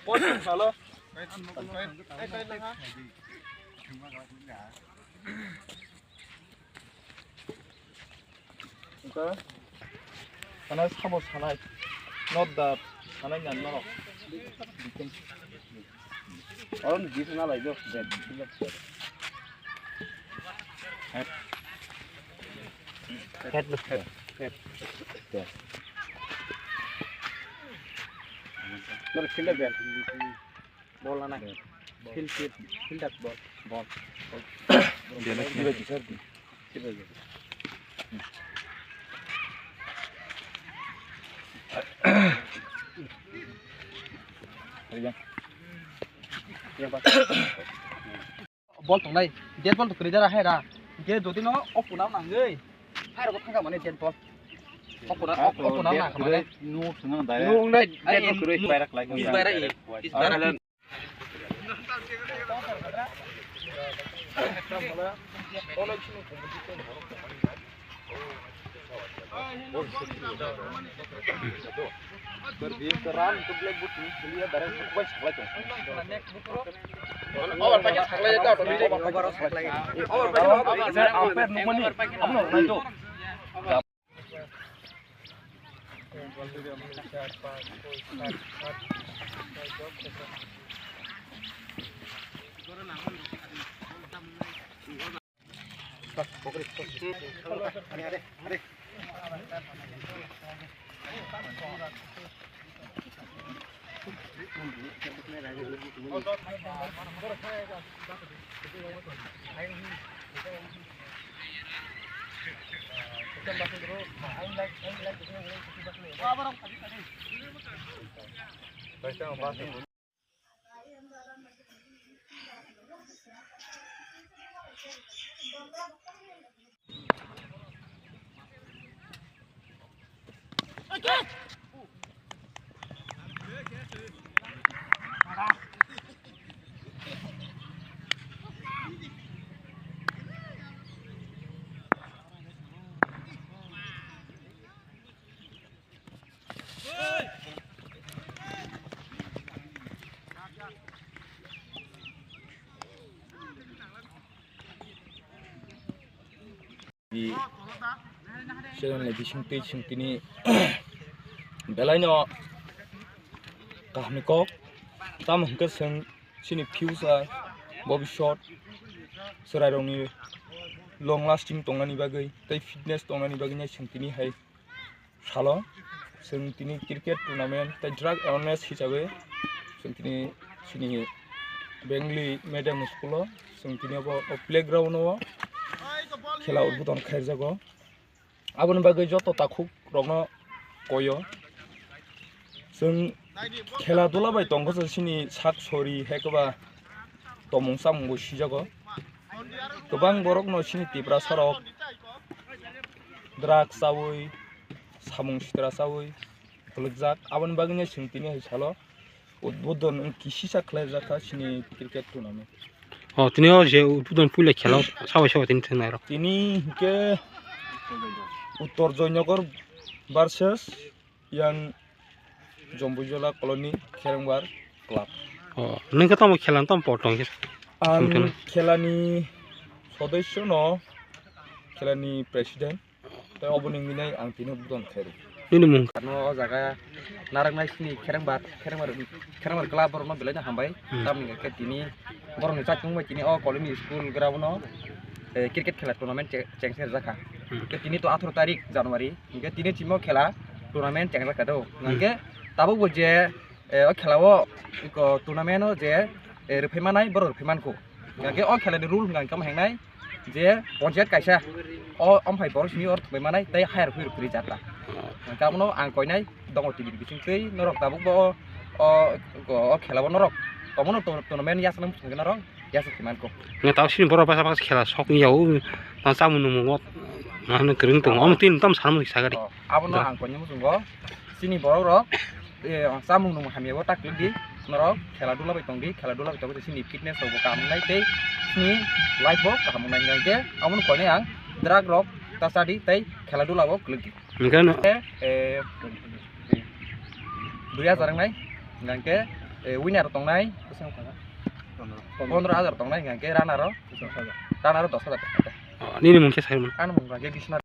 Halo. Oke. Karena sabot salah. Not that. Karena nyanyi loh. Orang di sana lah itu. Head. Mer kill ball. Ball ana. Kill that ball. Dia nak kira besar ni. Kira je. Ball tong nai. Dead ball tu kerja dah hai dah. Dia dua tino off punam nangai. Hai dah kau tangkap mana dead ball. Off punam nak mana? Nu senang dah. Nu dah dead ball kerja berak lagi. Berak. Berbicara untuk black boot ni, dia barang buat sekolah tu. Awal pakai sekolah je kau, tapi awal pakai sekolah lagi. Awal pakai apa nombor ni? Apa nombor itu? Di sekarang lagi singti ni belanya kami kok tamu ke sini fuse bobby shot serai dong ni long lasting tongani bagai tai fitness tongani bagainya singti ni hai salah singti ni cricket tournament tai drug awareness hisabe singti ni sini Bengali Medium School singti ni apa playground no खेला उद्बोधन खायजागो आबोनि बागै जत ताखुक रगनो कयो जों खेला दुलाबाय दंगो सिनि साक सरि हेकबा तमं सामंगो सिजागो गोबां बरकनो सिनि तिब्रा सरक ड्राग सावै सामं सित्रा सावै गलजाक आबोनि बागैनि सिंतिनि हिसालो उद्बोधन किसिसा खायजाखा सिनि क्रिकेट टुर्नामेन्ट তিনি যে উদ্বোধন পুলে খেলা সবাই তিনি থানার তিনি কে উত্তর জয়নগর ভার্সেস ইয়াং জম্বুজলা কলোনি খেরংবার ক্লাব নों তো খেলা তো পটং आं खेलानि सदस्य न खेलानि प्रेसिडेंट दा अबनिं मिनाय आं तिनो उद्बोधन खायरो नोंनि मुं न जागा नारांनाय सिनि खेरंबार क्लाब बरनो बेलायनो हामबाय तामनि के तिनि बरनो चाचुंबाय तिनि अ कॉलोनी स्कूल ग्राउंड न क्रिकेट खेला टूर्नामेंट चेंगसेर जाखा के तिनि तो 18 तारिख जनवरी के तिनि टीमो खेला टूर्नामेंट चेंग जाखा दो नंगे ताबो जे खेलाओ टूर्नामेंट जे रुफेमानाय बर रुफेमानखौ के अ खेलानि रूल गां कम हेंनाय जे पंचायत कायसा अ अमफाय बर सिनि अर बेमानाय तै हायर फुर फुरि जाता गामनो आं कयनाय दङ टिभि बिसिंकै नरक ताबो अ खेलाबो नरक तमनो टूर्नामेंट यासनम संगना रं यास खेमानखौ नों ताव सिनि बर बासा बासा खेला सकनियाव मा जामुनु मगत मा होनो गोरों दङ अम तिन तम सानमु सागारि आबनो आं कयनाय मुजुंगो सिनि बर रक जामुं नु हामियाव ताकलि नरक खेला दुलाबाय तंदि खेला दुलाबाय तंदि सिनि फिटनेस आव कामनाय तै सिनि लाइफ बो कामनाय गांगे आमनो कयनाय आं ड्राग रक तासादि तै खेला दुलाबो क्लगि नोंगनो दुया जारंनाय गांके winner tongnai 15,000 tongnai ke runner 10,000 nini mungkin saya mun kan mung ke Krishna